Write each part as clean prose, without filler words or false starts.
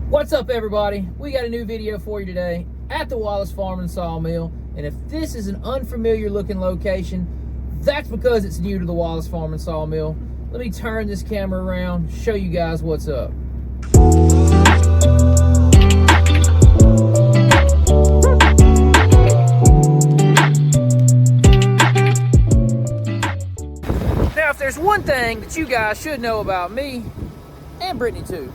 What's up, everybody? We got a new video for you today at the Wallace Farm and Sawmill, and if this is an unfamiliar looking location, that's because it's new to the Wallace Farm and Sawmill. Let me turn this camera around, show you guys what's up. Now, if there's one thing that you guys should know about me, and Brittany too,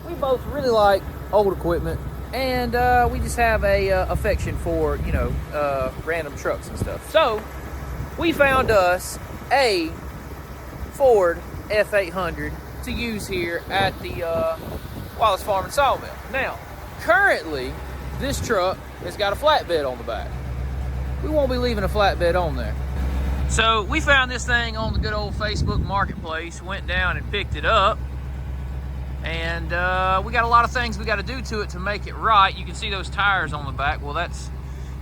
we both really like old equipment, and we just have a affection for, you know, random trucks and stuff. So we found us a Ford F800 to use here at the Wallace Farm and Sawmill. Now, currently, this truck has got a flatbed on the back. We won't be leaving a flatbed on there. So we found this thing on the good old Facebook Marketplace, went down and picked it up. And we got a lot of things we got to do to it to make it right. You can see those tires on the back. Well, that's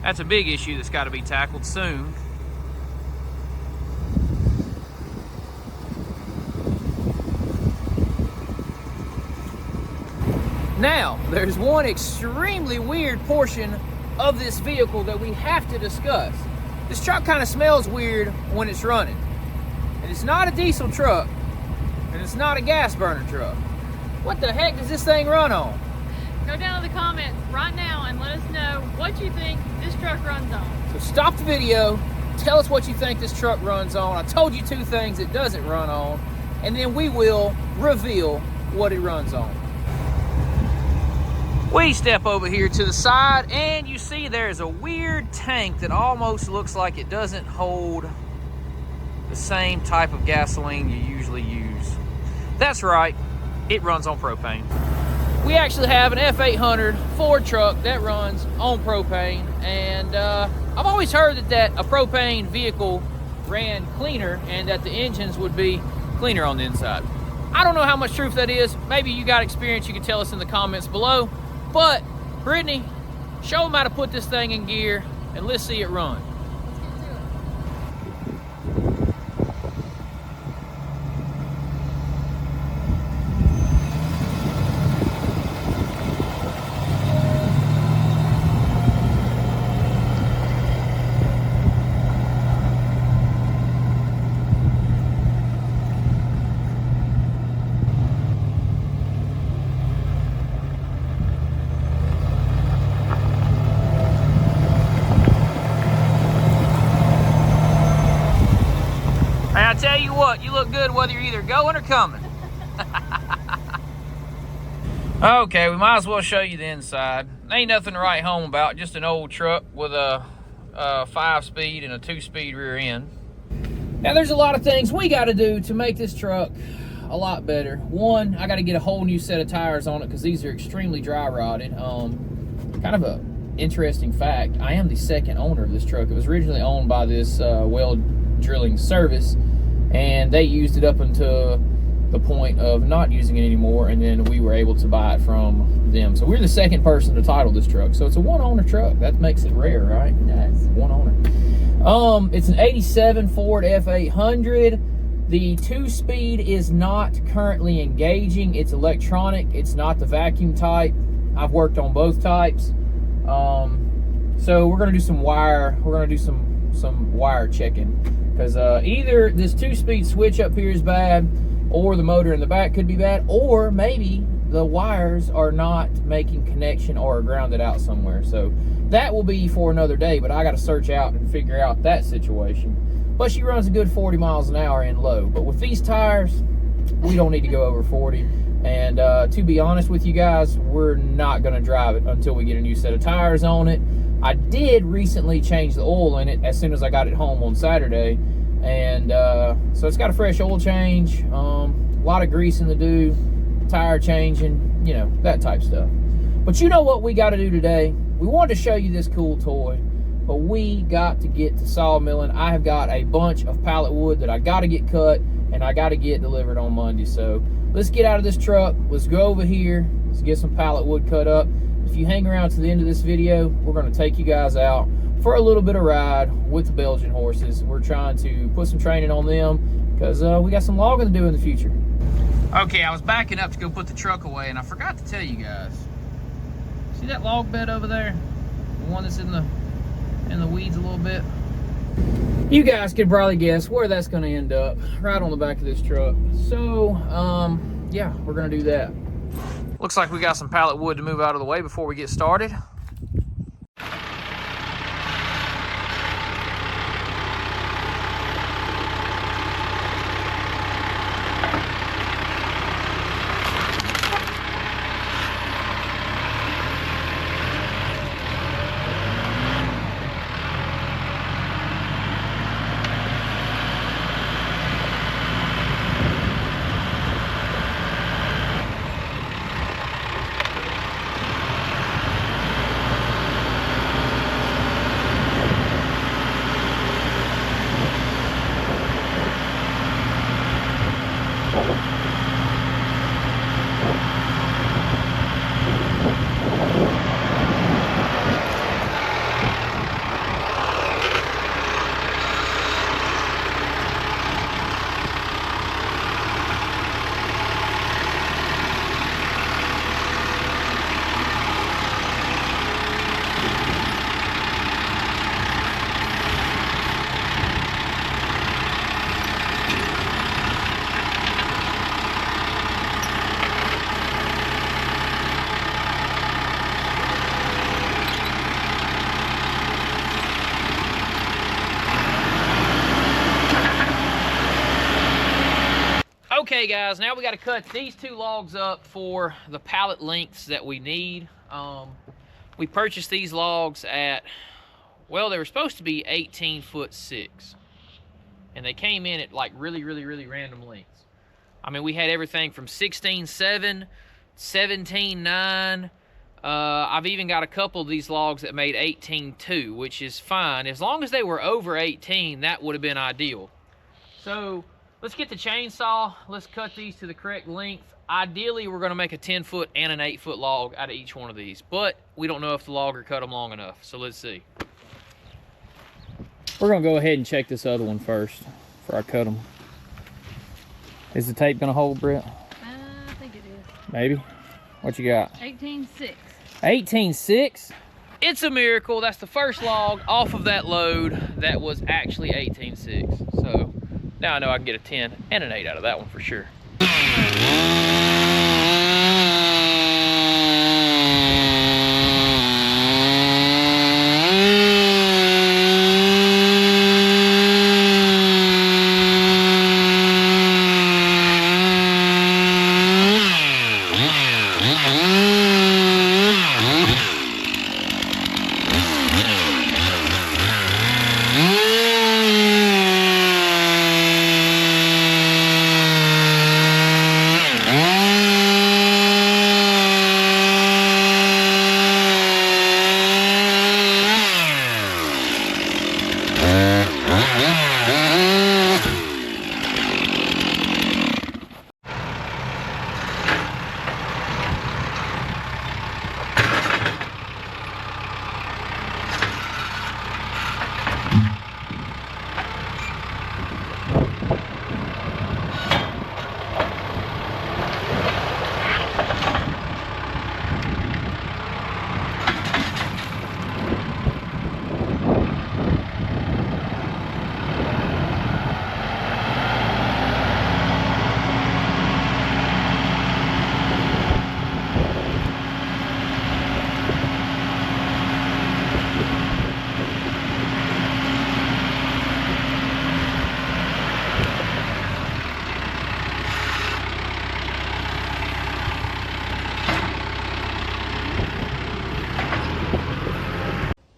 a big issue that's got to be tackled soon. Now, there's one extremely weird portion of this vehicle that we have to discuss. This truck kind of smells weird when it's running. And it's not a diesel truck, and it's not a gas burner truck. What the heck does this thing run on? Go down to the comments right now and let us know what you think this truck runs on. So stop the video, tell us what you think this truck runs on. I told you two things it doesn't run on, and then we will reveal what it runs on. We step over here to the side, and you see there's a weird tank that almost looks like it doesn't hold the same type of gasoline you usually use. That's right. It runs on propane. We actually have an F800 Ford truck that runs on propane, and I've always heard that a propane vehicle ran cleaner and that the engines would be cleaner on the inside. I don't know how much truth that is. Maybe you got experience, you can tell us in the comments below. But Brittany, show them how to put this thing in gear and let's see it run. I tell you what, you look good whether you're either going or coming. Okay, we might as well show you the inside. Ain't nothing to write home about, just an old truck with a 5-speed and a 2-speed rear end. Now, there's a lot of things we got to do to make this truck a lot better. One, I got to get a whole new set of tires on it because these are extremely dry rotted. Kind of a interesting fact, I am the second owner of this truck. It was originally owned by this well drilling service, and they used it up until the point of not using it anymore, and then we were able to buy it from them. So we're the second person to title this truck. So it's a one-owner truck. That makes it rare, right? It does. One owner. It's an 87 Ford F800. The 2-speed is not currently engaging. It's electronic. It's not the vacuum type. I've worked on both types. So we're gonna do some wire. We're gonna do some wire checking, because either this 2-speed switch up here is bad, or the motor in the back could be bad, or maybe the wires are not making connection or are grounded out somewhere. So that will be for another day, but I got to search out and figure out that situation. But she runs a good 40 miles an hour in low. But with these tires, we don't need to go over 40. And to be honest with you guys, we're not going to drive it until we get a new set of tires on it. I did recently change the oil in it as soon as I got it home on Saturday. And so it's got a fresh oil change, a lot of greasing to do, tire changing, you know, that type stuff. But you know what we got to do today? We wanted to show you this cool toy, but we got to get to Sawmilling. I have got a bunch of pallet wood that I got to get cut, and I got to get delivered on Monday. So let's get out of this truck. Let's go over here. Let's get some pallet wood cut up. If you hang around to the end of this video, we're going to take you guys out for a little bit of ride with the Belgian horses. We're trying to put some training on them because we got some logging to do in the future. Okay, I was backing up to go put the truck away, and I forgot to tell you guys, See that log bed over there? The one that's in the weeds a little bit. You guys could probably guess where that's going to end up, right on the back of this truck. So, yeah, we're going to do that. Looks like we got some pallet wood to move out of the way before we get started. Okay guys, now we got to cut these two logs up for the pallet lengths that we need. We purchased these logs at, well, they were supposed to be 18'6", and they came in at like really random lengths. I mean, we had everything from 16'7", 17'9". I've even got a couple of these logs that made 18'2", which is fine. As long as they were over 18, that would have been ideal. So let's get the chainsaw. Let's cut these to the correct length. Ideally, we're going to make a 10-foot and an 8-foot log out of each one of these, but we don't know if the logger cut them long enough, so let's see. We're going to go ahead and check this other one first before I cut them. Is the tape going to hold, Britt? I think it is. Maybe? What you got? 18'6". 18'6"? It's a miracle. That's the first log off of that load that was actually 18'6". So now I know I can get a 10 and an 8 out of that one for sure.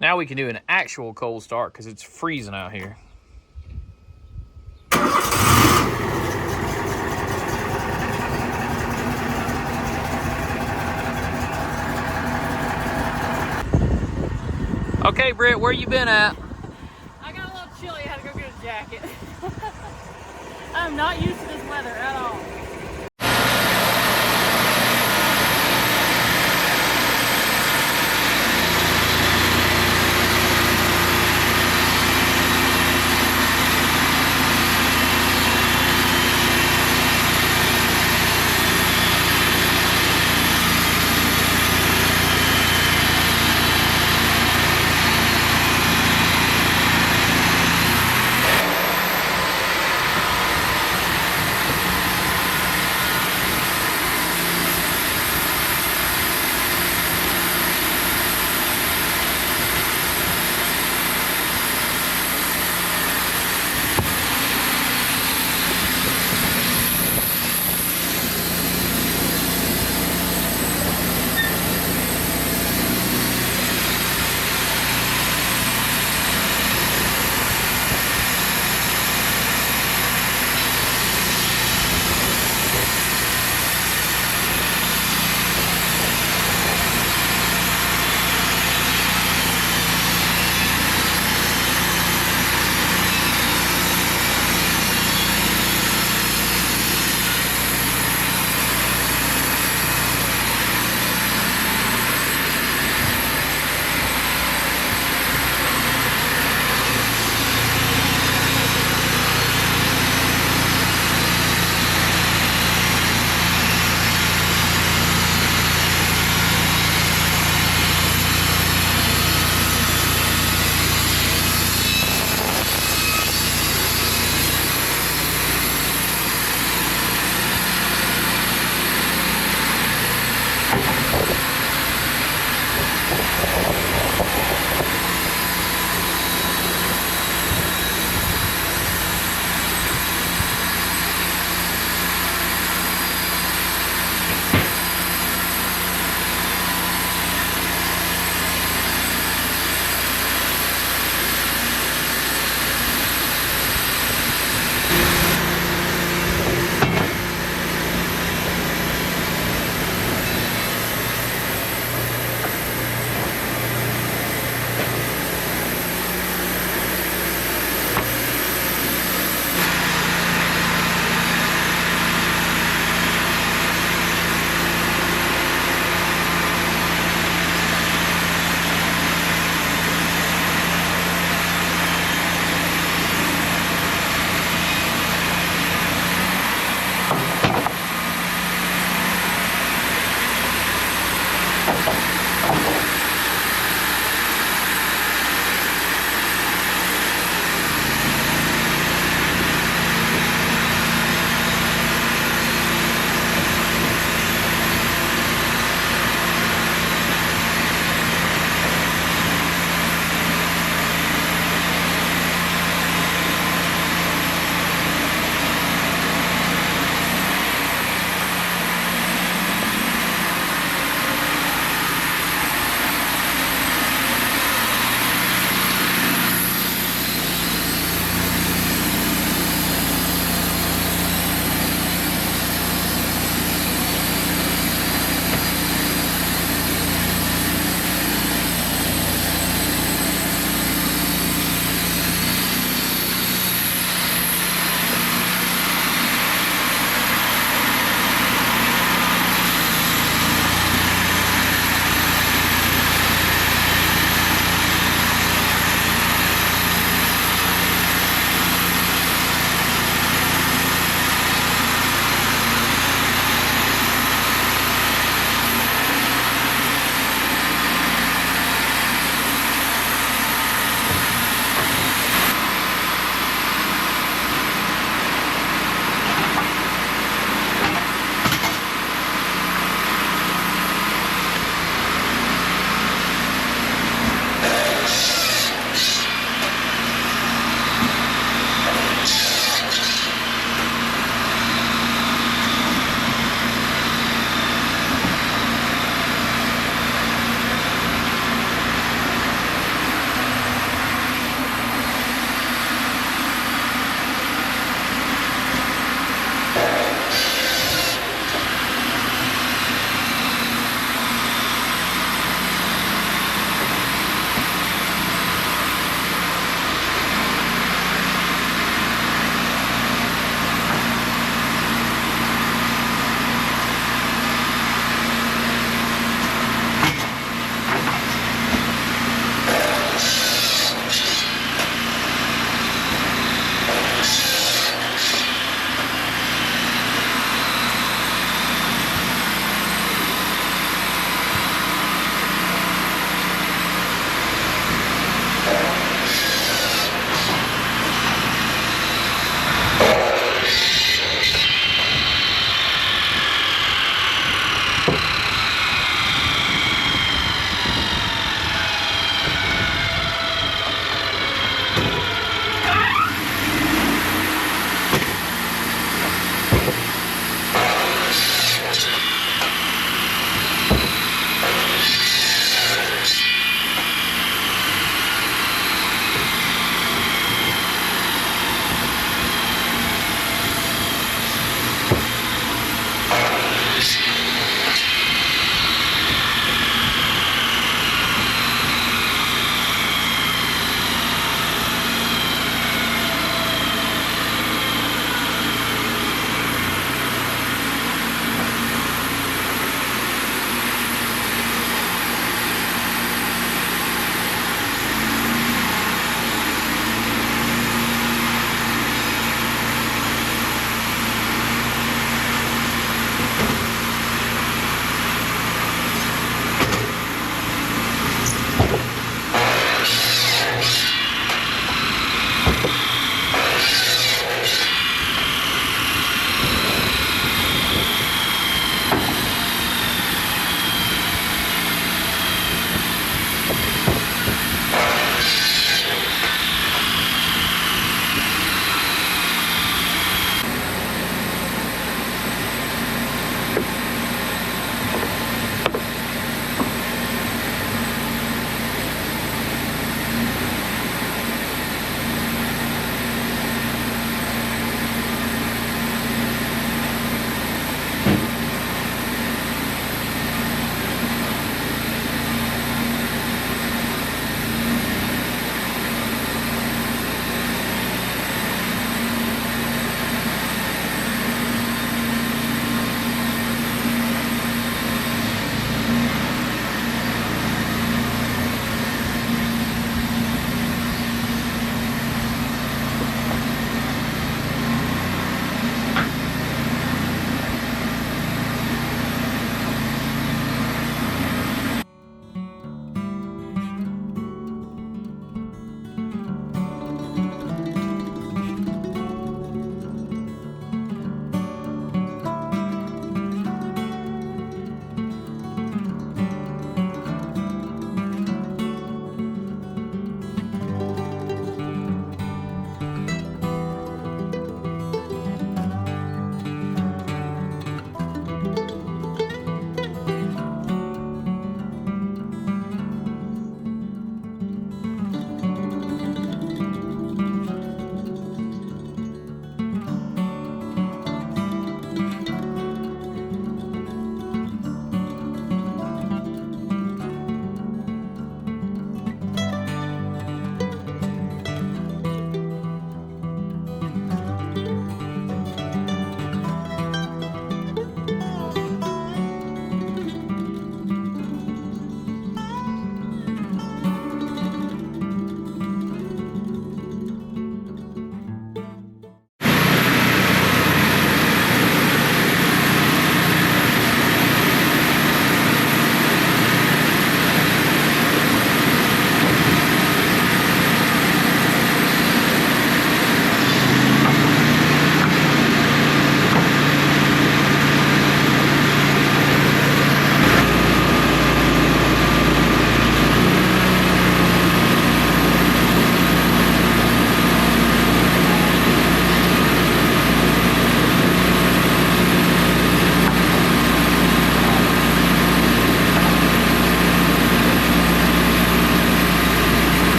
Now we can do an actual cold start because it's freezing out here. Okay, Britt, where you been at? I got a little chilly. I had to go get a jacket. I'm not used to this weather at all.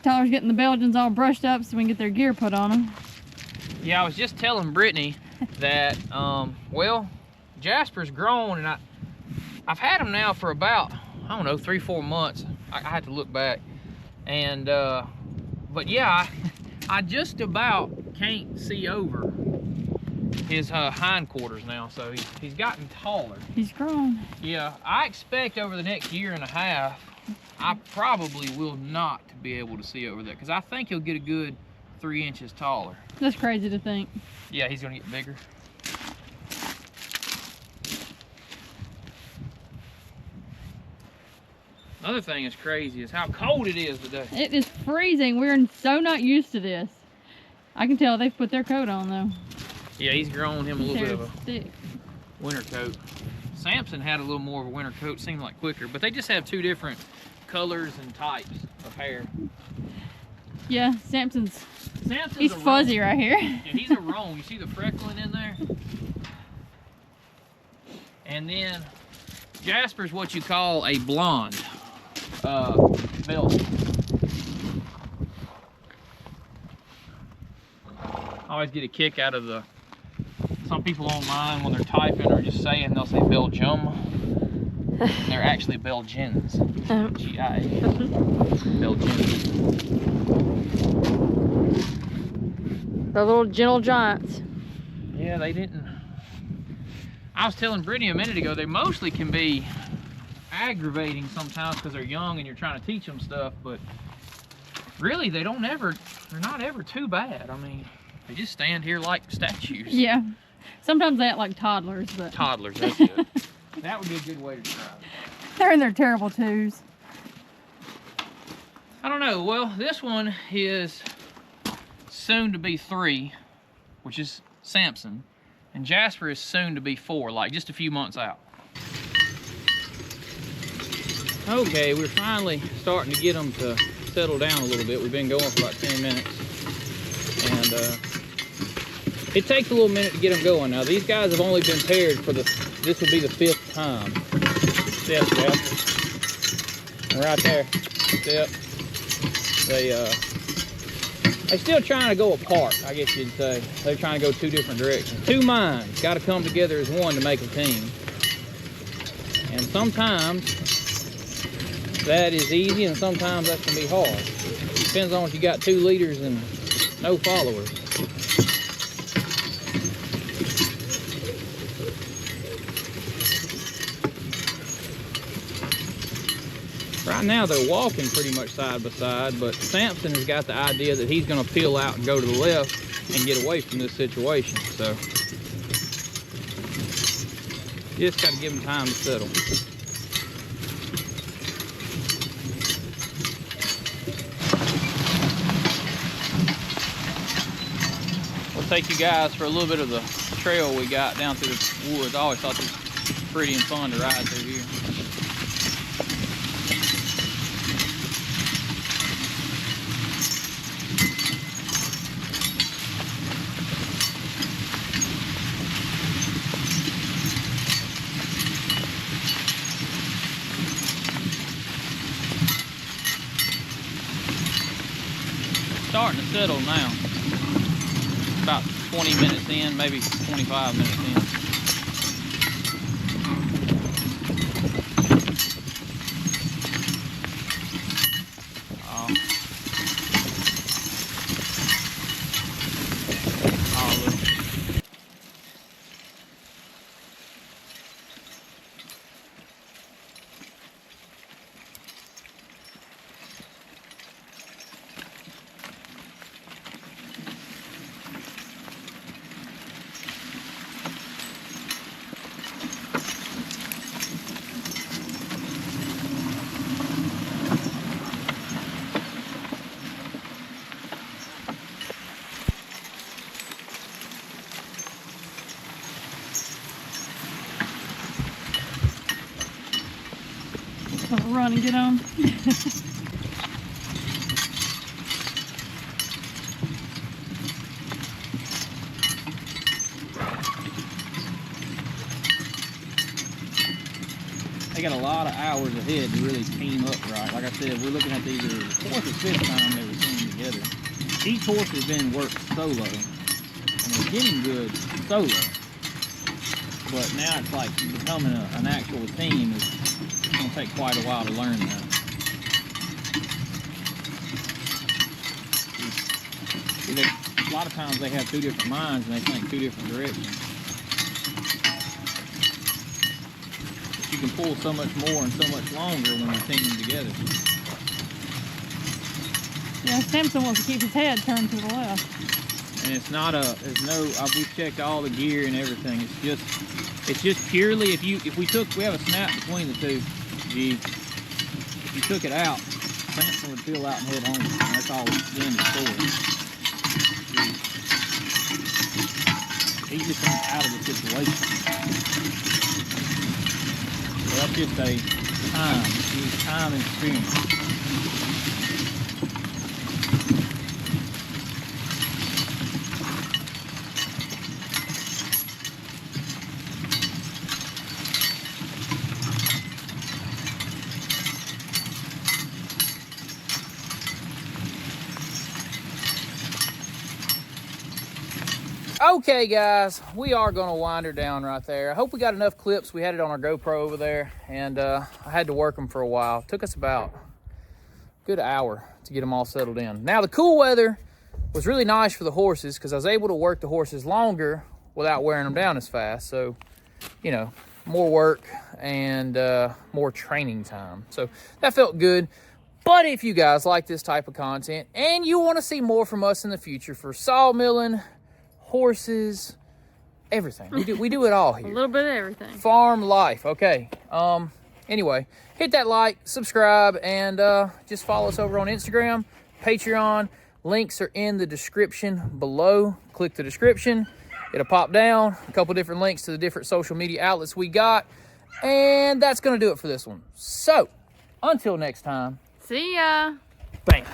Tyler's getting the Belgians all brushed up so we can get their gear put on them. Yeah, I was just telling Brittany that, well, Jasper's grown, and I've had him now for about, I don't know, 3-4 months. I had to look back. And, but yeah, I just about can't see over his hindquarters now, so he's gotten taller. He's grown. Yeah, I expect over the next 1.5 years, I probably will not be able to see over that, because I think he'll get a good 3 inches taller. That's crazy to think. Yeah, he's gonna get bigger. Another thing that's crazy is how cold it is today. It is freezing. We're so not used to this. I can tell they've put their coat on though. Yeah, he's grown him a little bit of a thick winter coat. Samson had a little more of a winter coat, seemed like quicker, but they just have 2 different colors and types of hair. Yeah, Samson's he's a fuzzy roan. Right here. Yeah, he's a roan. You see the freckling in there? And then Jasper's what you call a blonde belt. I always get a kick out of some people online when they're typing or just saying, they'll say Belgium. They're actually Belgians. G-I-A. Belgians. The little gentle giants. Yeah, they didn't. I was telling Brittany a minute ago, they mostly can be aggravating sometimes because they're young and you're trying to teach them stuff, but really they're not ever too bad. I mean, they just stand here like statues. Yeah. Sometimes they act like toddlers, but Toddlers, that's good. That would be a good way to describe it. they're in their terrible twos. I don't know. Well, this one is soon to be 3, which is Samson, and Jasper is soon to be 4, like just a few months out. Okay, we're finally starting to get them to settle down a little bit. We've been going for about 10 minutes, and it takes a little minute to get them going. Now, these guys have only been paired for this will be the 5th time. Step, Jasper. Right there. Step. They're still trying to go apart, I guess you'd say. They're trying to go 2 different directions. 2 minds got to come together as one to make a team. And sometimes that is easy, and sometimes that can be hard. Depends on if you got 2 leaders and no followers. Right now they're walking pretty much side by side, but Samson has got the idea that he's going to peel out and go to the left and get away from this situation. So you just got to give him time to settle. We'll take you guys for a little bit of the trail we got down through the woods. I always thought this was pretty and fun to ride through here. Starting to settle now. About 20 minutes in, maybe 25 minutes in. Run and get on. They got a lot of hours ahead to really team up right. Like I said, we're looking at either the 4th or 5th time they were teaming together. Each horse has been worked solo, and they're getting good solo. But now it's like becoming an actual team. It's going to take quite a while to learn that. A lot of times they have 2 different minds and they think 2 different directions. But you can pull so much more and so much longer when you're teaming together. Yeah, Samson wants to keep his head turned to the left. And it's not we've checked all the gear and everything. It's just purely we have a snap between the two. If you took it out, Samson would peel out and head home. And that's all it's in the store. He's just out of the situation. So that's just time and experience. Okay, guys, we are going to wind her down right there. I hope we got enough clips. We had it on our GoPro over there, and I had to work them for a while. It took us about a good hour to get them all settled in. Now, the cool weather was really nice for the horses because I was able to work the horses longer without wearing them down as fast. So, you know, more work and more training time. So that felt good. But if you guys like this type of content and you want to see more from us in the future for sawmilling, horses, everything. We do it all here. A little bit of everything. Farm life. Okay. Anyway, hit that like, subscribe, and just follow us over on Instagram, Patreon. Links are in the description below. Click the description. It'll pop down. A couple different links to the different social media outlets we got. And that's going to do it for this one. So, until next time. See ya. Bam.